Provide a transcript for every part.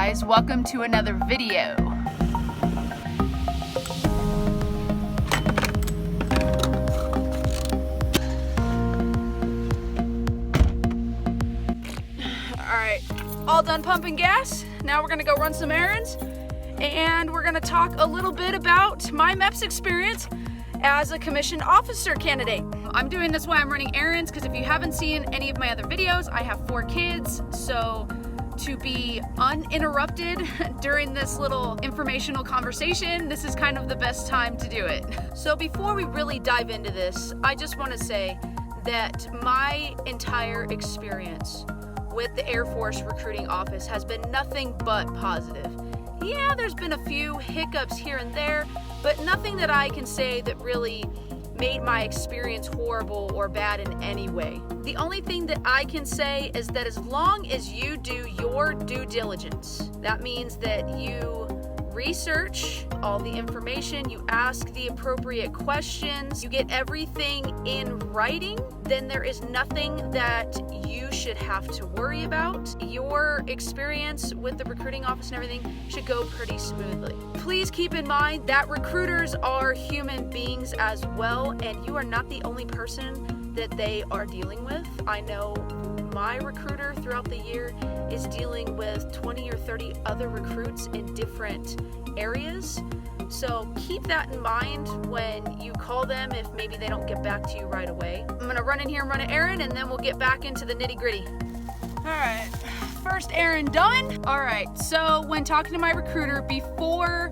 guys, welcome to another video. Alright, all done pumping gas. Now we're gonna go run some errands and we're gonna talk a little bit about my MEPS experience as a commissioned officer candidate. I'm doing this while I'm running errands because if you haven't seen any of my other videos, I have 4 kids, so to be uninterrupted during this little informational conversation, this is kind of the best time to do it. So before we really dive into this, I just want to say that my entire experience with the Air Force recruiting office has been nothing but positive. Yeah, there's been a few hiccups here and there, but nothing that I can say that really made my experience horrible or bad in any way. The only thing that I can say is that as long as you do your due diligence, that means that you research all the information, you ask the appropriate questions, you get everything in writing, then there is nothing that you should have to worry about. Your experience with the recruiting office and everything should go pretty smoothly. Please keep in mind that recruiters are human beings as well, and you are not the only person that they are dealing with. I know my recruiter throughout the year is dealing with 20 or 30 other recruits in different areas. So keep that in mind when you call them if maybe they don't get back to you right away. I'm gonna run in here and run an errand and then we'll get back into the nitty gritty. All right, first errand done. All right, so when talking to my recruiter before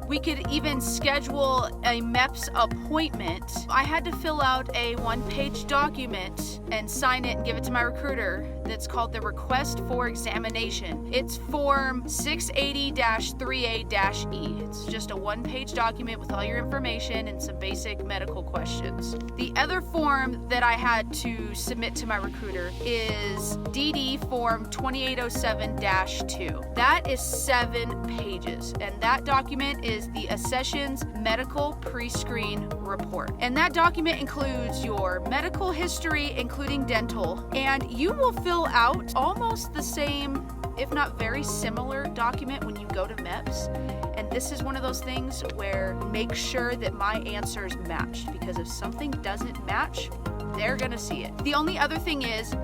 we could even schedule a MEPS appointment, I had to fill out a 1-page document and sign it and give it to my recruiter that's called the Request for Examination. It's form 680-3A-E. It's just a 1-page document with all your information and some basic medical questions. The other form that I had to submit to my recruiter is DD form 2807-2. That is 7 pages, and that document is the Accessions Medical Pre-Screen Report. And that document includes your medical history, including dental, and you will fill out almost the same, if not very similar document when you go to MEPS. And this is one of those things where make sure that my answers match, because if something doesn't match, they're gonna see it. The only other thing is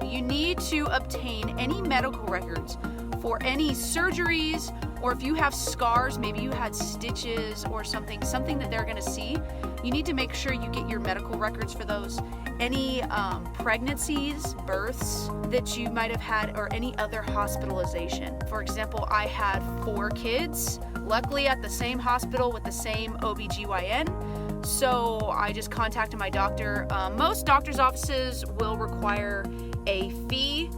you need to obtain any medical records for any surgeries, or if you have scars, maybe you had stitches or something that they're gonna see, you need to make sure you get your medical records for those. Any pregnancies, births that you might have had, or any other hospitalization. For example, I had 4 kids, luckily at the same hospital with the same OBGYN. So I just contacted my doctor. Most doctor's offices will require a fee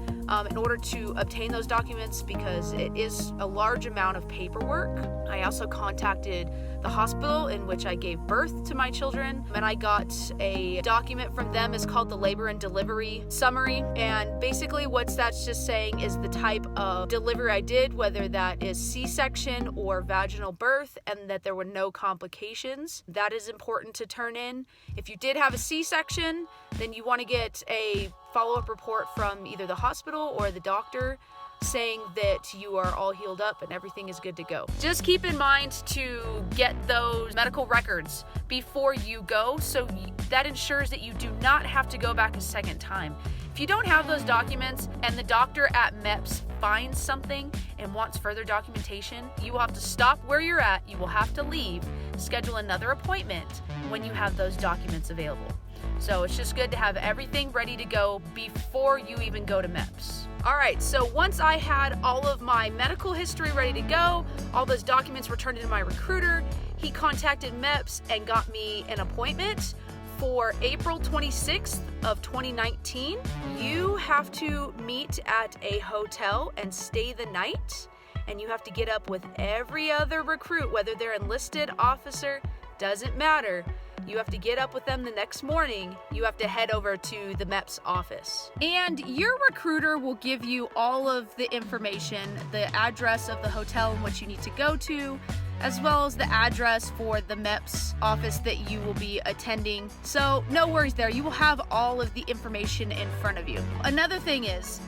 in order to obtain those documents because it is a large amount of paperwork. I also contacted the hospital in which I gave birth to my children, and I got a document from them. It's called the Labor and Delivery Summary, and basically what that's just saying is the type of delivery I did, whether that is C-section or vaginal birth, and that there were no complications. That is important to turn in. If you did have a C-section, then you want to get a follow-up report from either the hospital or the doctor saying that you are all healed up and everything is good to go. Just keep in mind to get those medical records before you go, so that ensures that you do not have to go back a second time. If you don't have those documents and the doctor at MEPS finds something and wants further documentation, you will have to stop where you're at, you will have to leave, schedule another appointment when you have those documents available. So it's just good to have everything ready to go before you even go to MEPS. All right, so once I had all of my medical history ready to go, all those documents were turned into my recruiter, he contacted MEPS and got me an appointment for April 26th of 2019. You have to meet at a hotel and stay the night, and you have to get up with every other recruit, whether they're enlisted, officer, doesn't matter. You have to get up with them the next morning. You have to head over to the MEPS office. And your recruiter will give you all of the information, the address of the hotel in which you need to go to, as well as the address for the MEPS office that you will be attending. So no worries there. You will have all of the information in front of you. Another thing is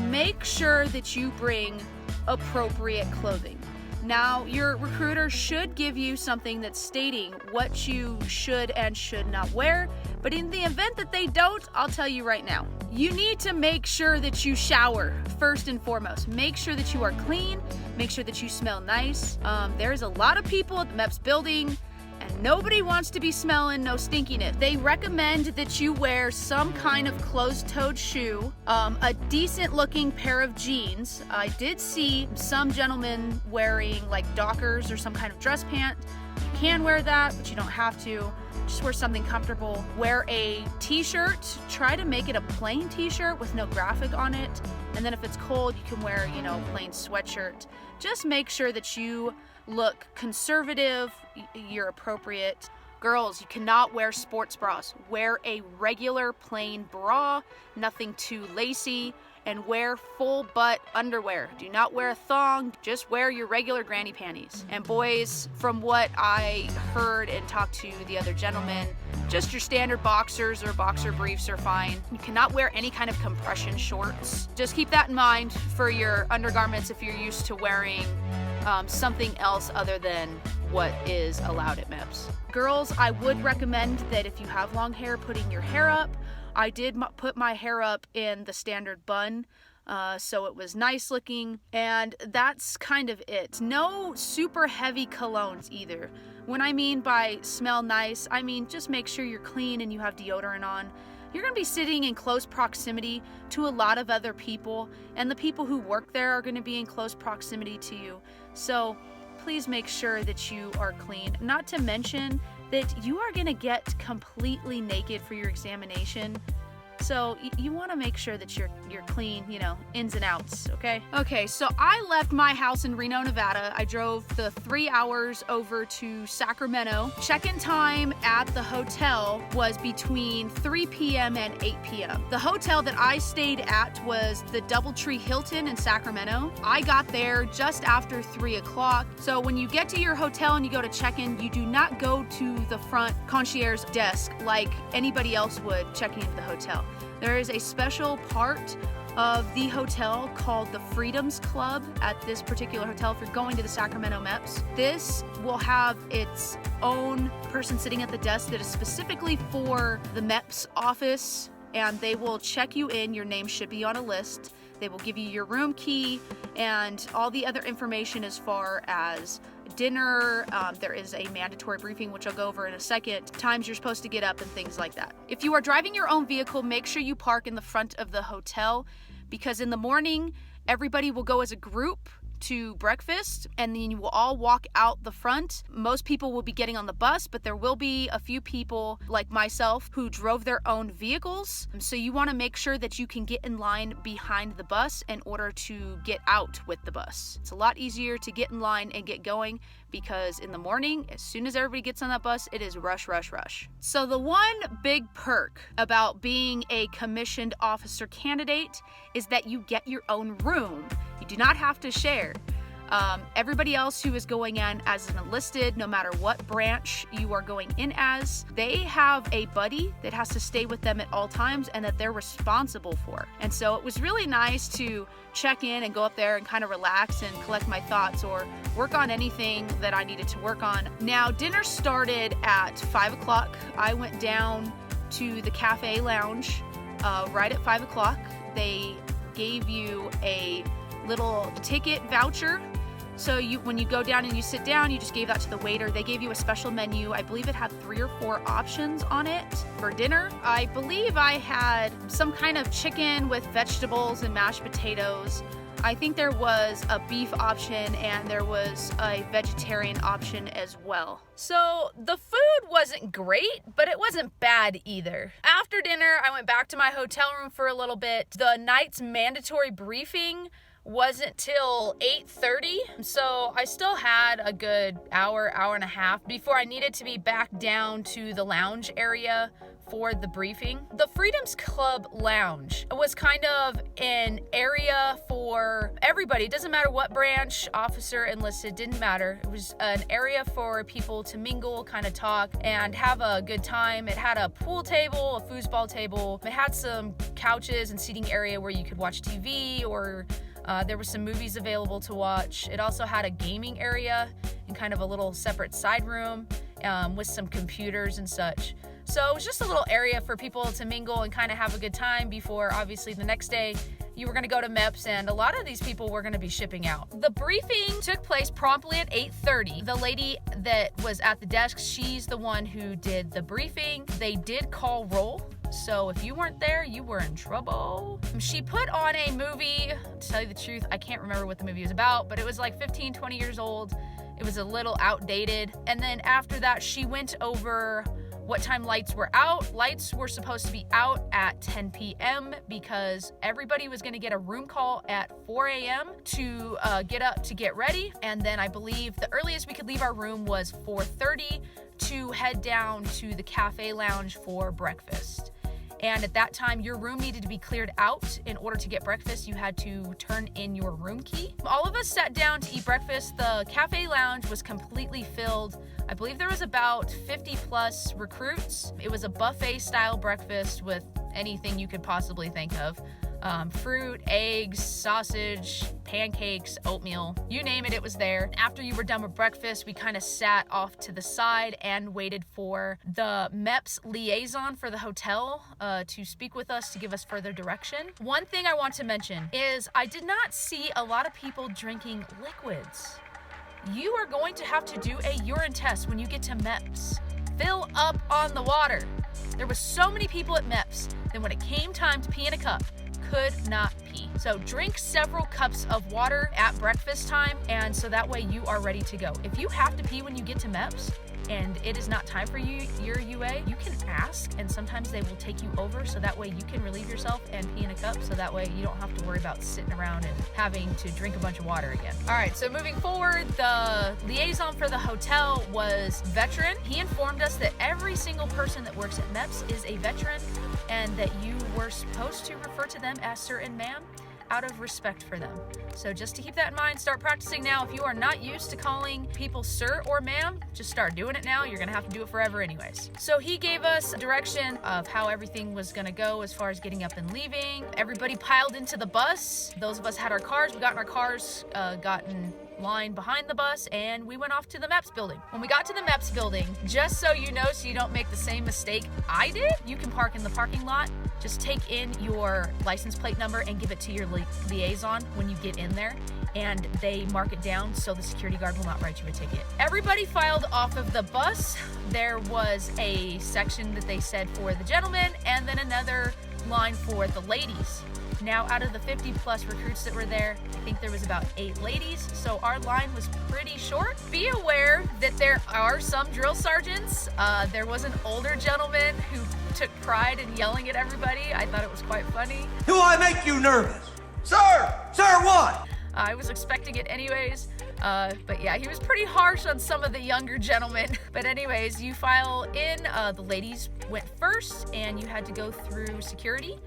make sure that you bring appropriate clothing. Now, your recruiter should give you something that's stating what you should and should not wear, but in the event that they don't, I'll tell you right now. You need to make sure that you shower first and foremost. Make sure that you are clean, make sure that you smell nice. There's a lot of people at the MEPS building, and nobody wants to be smelling no stinkiness. They recommend that you wear some kind of closed-toed shoe, a decent-looking pair of jeans. I did see some gentlemen wearing like Dockers or some kind of dress pant. You can wear that, but you don't have to. Just wear something comfortable. Wear a t-shirt. Try to make it a plain t-shirt with no graphic on it. And then if it's cold, you can wear, plain sweatshirt. Just make sure that you look conservative, you're appropriate. Girls, you cannot wear sports bras. Wear a regular plain bra, nothing too lacy, and wear full butt underwear. Do not wear a thong, just wear your regular granny panties. And boys, from what I heard and talked to the other gentlemen, just your standard boxers or boxer briefs are fine. You cannot wear any kind of compression shorts. Just keep that in mind for your undergarments if you're used to wearing something else other than what is allowed at MEPS. Girls, I would recommend that if you have long hair, putting your hair up. I did put my hair up in the standard bun, so it was nice looking, and that's kind of it. No super heavy colognes either. When I mean by smell nice, I mean just make sure you're clean and you have deodorant on. You're going to be sitting in close proximity to a lot of other people, and the people who work there are going to be in close proximity to you. So please make sure that you are clean. Not to mention that you are going to get completely naked for your examination. So you want to make sure that you're clean, ins and outs, okay? Okay, so I left my house in Reno, Nevada. I drove the 3 hours over to Sacramento. Check-in time at the hotel was between 3 p.m. and 8 p.m. The hotel that I stayed at was the Doubletree Hilton in Sacramento. I got there just after 3 o'clock. So when you get to your hotel and you go to check-in, you do not go to the front concierge desk like anybody else would checking into the hotel. There is a special part of the hotel called the Freedoms Club at this particular hotel if you're going to the Sacramento MEPS. This will have its own person sitting at the desk that is specifically for the MEPS office, and they will check you in. Your name should be on a list. They will give you your room key and all the other information as far as dinner. There is a mandatory briefing, which I'll go over in a second, times you're supposed to get up and things like that. If you are driving your own vehicle, make sure you park in the front of the hotel, because in the morning, everybody will go as a group to breakfast, and then you will all walk out the front. Most people will be getting on the bus, but there will be a few people like myself who drove their own vehicles. So you want to make sure that you can get in line behind the bus in order to get out with the bus. It's a lot easier to get in line and get going, because in the morning, as soon as everybody gets on that bus, it is rush, rush, rush. So the one big perk about being a commissioned officer candidate is that you get your own room. You do not have to share. Everybody else who is going in as an enlisted, no matter what branch you are going in as, they have a buddy that has to stay with them at all times and that they're responsible for. And so it was really nice to check in and go up there and kind of relax and collect my thoughts or work on anything that I needed to work on. Now, dinner started at 5 o'clock. I went down to the cafe lounge right at 5 o'clock. They gave you a little ticket voucher. So when you go down and you sit down, you just gave that to the waiter. They gave you a special menu. I believe it had 3 or 4 options on it for dinner. I believe I had some kind of chicken with vegetables and mashed potatoes. I think there was a beef option and there was a vegetarian option as well. So the food wasn't great, but it wasn't bad either. After dinner, I went back to my hotel room for a little bit. The night's mandatory briefing wasn't till 8:30, so I still had a good hour and a half before I needed to be back down to the lounge area for the briefing. The Freedoms Club lounge was kind of an area for everybody. It doesn't matter what branch, officer, enlisted, didn't matter. It was an area for people to mingle, kind of talk, and have a good time. It had a pool table, a foosball table. It had some couches and seating area where you could watch TV or There were some movies available to watch. It also had a gaming area and kind of a little separate side room with some computers and such. So it was just a little area for people to mingle and kind of have a good time before, obviously, the next day you were going to go to MEPS, and a lot of these people were going to be shipping out. The briefing took place promptly at 8:30. The lady that was at the desk, she's the one who did the briefing. They did call roll, so if you weren't there, you were in trouble. She put on a movie. To tell you the truth, I can't remember what the movie was about, but it was like 15, 20 years old. It was a little outdated. And then after that, she went over what time lights were out. Lights were supposed to be out at 10 p.m. because everybody was going to get a room call at 4 a.m. to get up to get ready. And then I believe the earliest we could leave our room was 4:30 to head down to the cafe lounge for breakfast. And at that time, your room needed to be cleared out. In order to get breakfast, you had to turn in your room key. All of us sat down to eat breakfast. The cafe lounge was completely filled. I believe there was about 50 plus recruits. It was a buffet style breakfast with anything you could possibly think of. Fruit, eggs, sausage, pancakes, oatmeal, you name it, it was there. After you were done with breakfast, we kind of sat off to the side and waited for the MEPS liaison for the hotel to speak with us to give us further direction. One thing I want to mention is I did not see a lot of people drinking liquids. You are going to have to do a urine test when you get to MEPS. Fill up on the water. There were so many people at MEPS that when it came time to pee in a cup, could not pee. So drink several cups of water at breakfast time, and so that way you are ready to go. If you have to pee when you get to MEPS and it is not time for your UA, you can ask, and sometimes they will take you over so that way you can relieve yourself and pee in a cup, so that way you don't have to worry about sitting around and having to drink a bunch of water again. All right, so moving forward, the liaison for the hotel was veteran. He informed us that every single person that works at MEPS is a veteran and that you were supposed to refer to them as sir and ma'am out of respect for them. So just to keep that in mind, start practicing now. If you are not used to calling people sir or ma'am, just start doing it now. You're gonna have to do it forever anyways. So he gave us direction of how everything was gonna go as far as getting up and leaving. Everybody piled into the bus. Those of us had our cars. We got in our cars, got in line behind the bus, and we went off to the MEPS building. When we got to the MEPS building, just so you know, so you don't make the same mistake I did, you can park in the parking lot. Just take in your license plate number and give it to your liaison when you get in there, and they mark it down so the security guard will not write you a ticket. Everybody filed off of the bus. There was a section that they said for the gentlemen and then another line for the ladies. Now, out of the 50 plus recruits that were there, I think there was about 8 ladies, so our line was pretty short. Be aware that there are some drill sergeants. There was an older gentleman who took pride in yelling at everybody. I thought it was quite funny. Do I make you nervous? Sir! Sir, what? I was expecting it anyways. But yeah, he was pretty harsh on some of the younger gentlemen. But anyways, you file in. The ladies went first, and you had to go through security.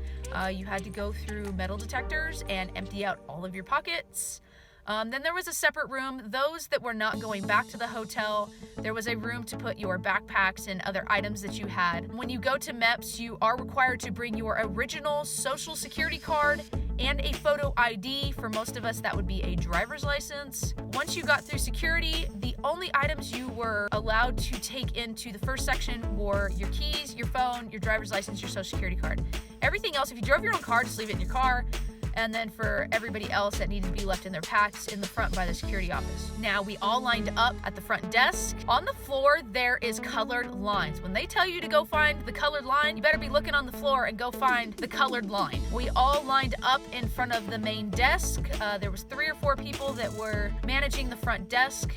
You had to go through metal detectors and empty out all of your pockets. Then there was a separate room. Those that were not going back to the hotel, there was a room to put your backpacks and other items that you had. When you go to MEPS, you are required to bring your original social security card and a photo ID. For most of us, that would be a driver's license. Once you got through security, the only items you were allowed to take into the first section were your keys, your phone, your driver's license, your social security card. Everything else, if you drove your own car, just leave it in your car. And then for everybody else that needed to be left in their packs, in the front by the security office. Now, we all lined up at the front desk. On the floor, there is colored lines. When they tell you to go find the colored line, you better be looking on the floor and go find the colored line. We all lined up in front of the main desk. There was 3 or 4 people that were managing the front desk.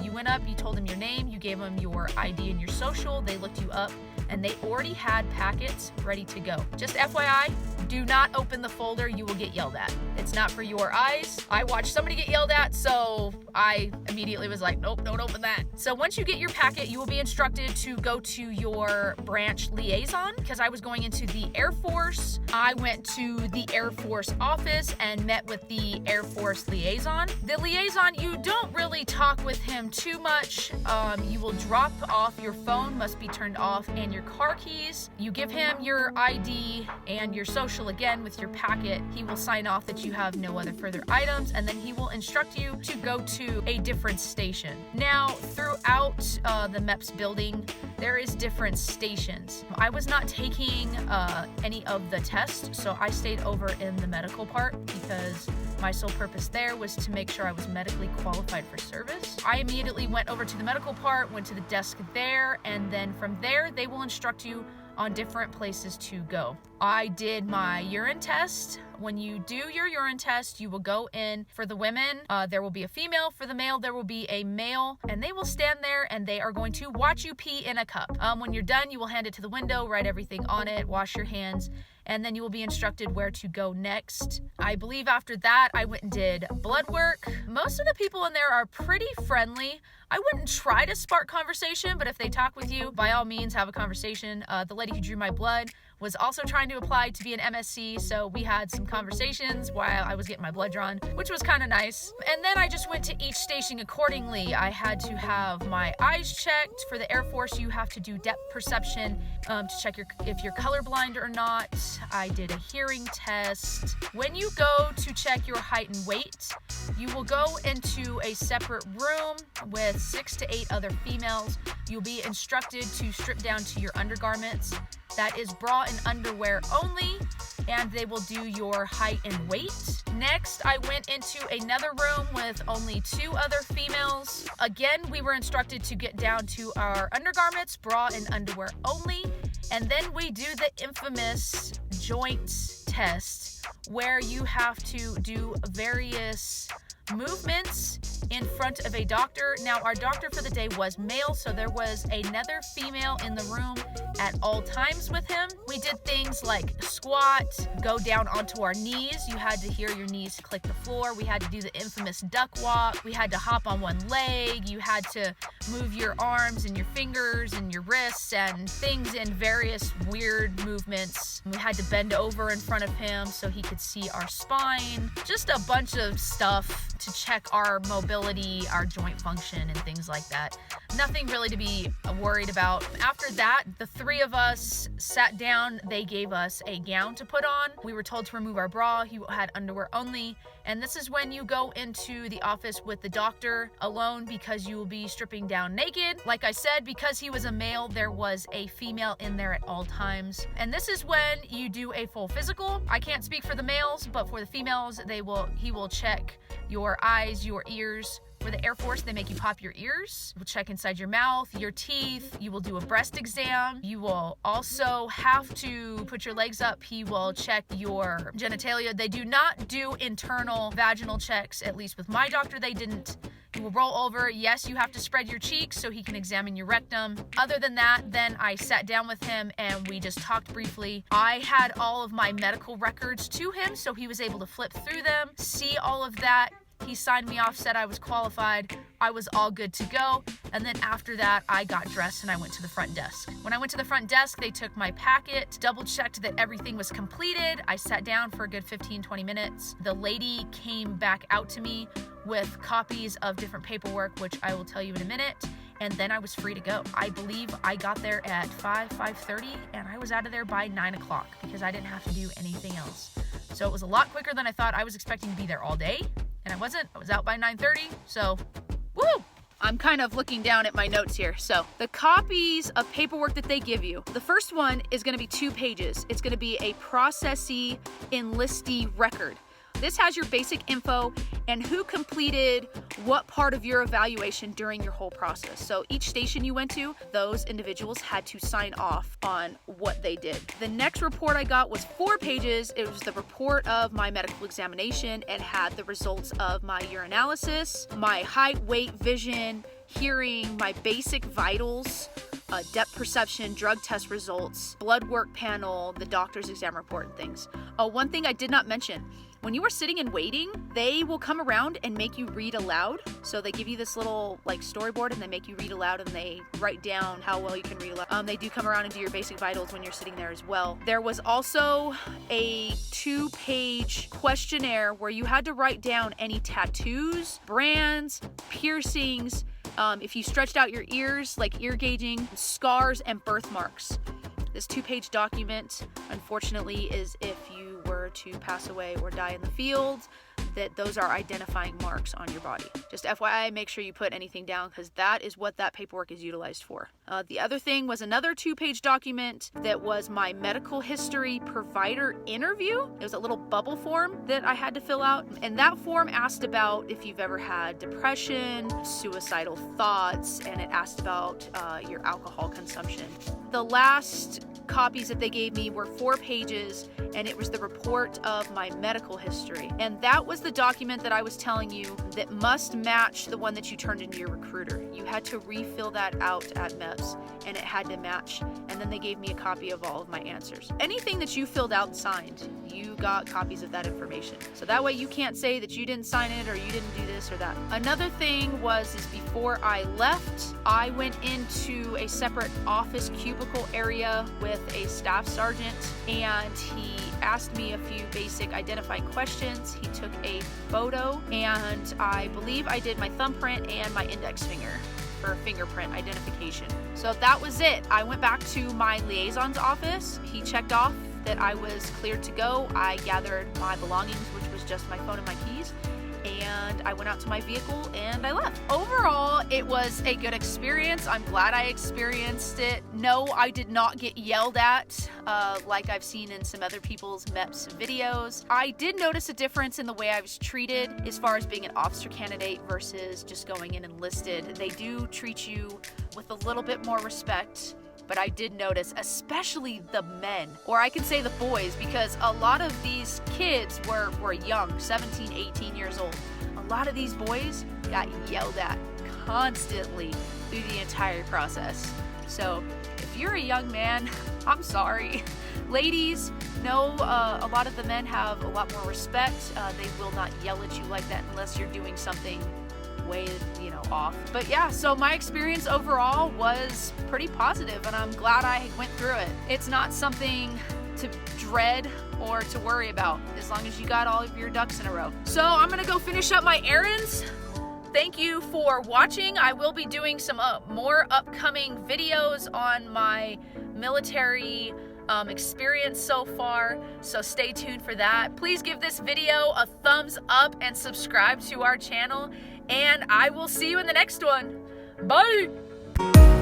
You went up, you told them your name, you gave them your ID and your social. They looked you up, and they already had packets ready to go. Just FYI, do not open the folder. You will get yelled at. It's not for your eyes. I watched somebody get yelled at, so I immediately was like, nope, don't open that. So once you get your packet, you will be instructed to go to your branch liaison. Because I was going into the Air Force, I went to the Air Force office and met with the Air Force liaison. The liaison, you don't really talk with him too much. You will drop off, your phone must be turned off, and your car keys. You give him your ID and your social again with your packet. He will sign off that you have no other further items, and then he will instruct you to go to a different station. Now, throughout the MEPS building, there is different stations. I was not taking any of the tests, so I stayed over in the medical part because my sole purpose there was to make sure I was medically qualified for service. I immediately went over to the medical part, went to the desk there, and then from there, they will instruct you on different places to go. I did my urine test. When you do your urine test, you will go in. For the women, there will be a female. For the male, there will be a male, and they will stand there and they are going to watch you pee in a cup. When you're done, you will hand it to the window, write everything on it, wash your hands, and then you will be instructed where to go next. I believe after that, I went and did blood work. Most of the people in there are pretty friendly. I wouldn't try to spark conversation, but if they talk with you, by all means, have a conversation. The lady who drew my blood was also trying to apply to be an MSC, so we had some conversations while I was getting my blood drawn, which was kind of nice. And then I just went to each station accordingly. I had to have my eyes checked. For the Air Force, you have to do depth perception to check if you're colorblind or not. I did a hearing test. When you go to check your height and weight, you will go into a separate room with 6 to 8 other females. You'll be instructed to strip down to your undergarments. That is bra and underwear only, and they will do your height and weight. Next, I went into another room with only 2 other females. Again, we were instructed to get down to our undergarments, bra and underwear only, and then we do the infamous joint test, where you have to do various movements in front of a doctor. Now, our doctor for the day was male, so there was another female in the room at all times with him. We did things like squat, go down onto our knees. You had to hear your knees click the floor. We had to do the infamous duck walk. We had to hop on one leg. You had to move your arms and your fingers and your wrists and things in various weird movements. We had to bend over in front of him so he could see our spine. Just a bunch of stuff to check our mobility, our joint function, and things like that. Nothing really to be worried about. After that, the 3 of us sat down. They gave us a gown to put on. We were told to remove our bra. He had underwear only. And this is when you go into the office with the doctor alone, because you will be stripping down naked. Like I said, because he was a male, there was a female in there at all times. And this is when you do a full physical. I can't speak for the males, but for the females, he will check your eyes, your ears. For the Air Force, they make you pop your ears. We'll check inside your mouth, your teeth. You will do a breast exam. You will also have to put your legs up. He will check your genitalia. They do not do internal vaginal checks, at least with my doctor, they didn't. You will roll over. Yes, you have to spread your cheeks so he can examine your rectum. Other than that, then I sat down with him and we just talked briefly. I had all of my medical records to him, so he was able to flip through them, see all of that. He signed me off, said I was qualified. I was all good to go. And then after that, I got dressed and I went to the front desk. When I went to the front desk, they took my packet, double checked that everything was completed. I sat down for a good 15-20 minutes. The lady came back out to me with copies of different paperwork, which I will tell you in a minute. And then I was free to go. I believe I got there at 5:30, and I was out of there by 9 o'clock because I didn't have to do anything else. So it was a lot quicker than I thought. I was expecting to be there all day, and I wasn't. I was out by 9:30, so woo! I'm kind of looking down at my notes here. So the copies of paperwork that they give you, the first one is going to be 2 pages. It's going to be a processee enlistee record. This has your basic info and who completed what part of your evaluation during your whole process. So each station you went to, those individuals had to sign off on what they did. The next report I got was 4 pages. It was the report of my medical examination and had the results of my urinalysis, my height, weight, vision, hearing, my basic vitals, depth perception, drug test results, blood work panel, the doctor's exam report, and things. One thing I did not mention, When you are sitting and waiting, they will come around and make you read aloud. So they give you this little like storyboard and they make you read aloud and they write down how well you can read aloud. They do come around and do your basic vitals when you're sitting there as well. There was also a 2-page questionnaire where you had to write down any tattoos, brands, piercings, if you stretched out your ears, like ear gauging, scars, and birthmarks. This 2-page document, unfortunately, is if you were to pass away or die in the field, that those are identifying marks on your body. Just FYI, make sure you put anything down because that is what that paperwork is utilized for. The other thing was another 2-page document that was my medical history provider interview. It was a little bubble form that I had to fill out. And that form asked about if you've ever had depression, suicidal thoughts, and it asked about your alcohol consumption. The last copies that they gave me were 4 pages, and it was the report of my medical history. And that was the document that I was telling you that must match the one that you turned into your recruiter. You had to refill that out at MEPS, and it had to match. And then they gave me a copy of all of my answers. Anything that you filled out and signed, you got copies of that information. So that way you can't say that you didn't sign it or you didn't do this or that. Another thing is before I left, I went into a separate office cubicle area with a staff sergeant, and he asked me a few basic identifying questions. He took a photo, and I believe I did my thumbprint and my index finger for fingerprint identification. So that was it. I went back to my liaison's office. He checked off that I was cleared to go. I gathered my belongings, which was just my phone and my keys, and I went out to my vehicle and I left. Overall, it was a good experience. I'm glad I experienced it. No, I did not get yelled at like I've seen in some other people's MEPS videos. I did notice a difference in the way I was treated as far as being an officer candidate versus just going in enlisted. They do treat you with a little bit more respect. But I did notice, especially the men, or I could say the boys, because a lot of these kids were young, 17, 18 years old. A lot of these boys got yelled at constantly through the entire process. So if you're a young man, I'm sorry. Ladies, no, a lot of the men have a lot more respect. They will not yell at you like that unless you're doing something way, off. But yeah, so my experience overall was pretty positive, and I'm glad I went through it. It's not something to dread or to worry about as long as you got all of your ducks in a row. So I'm gonna go finish up my errands. Thank you for watching. I will be doing some more upcoming videos on my military experience so far, so stay tuned for that. Please give this video a thumbs up and subscribe to our channel, and I will see you in the next one. Bye!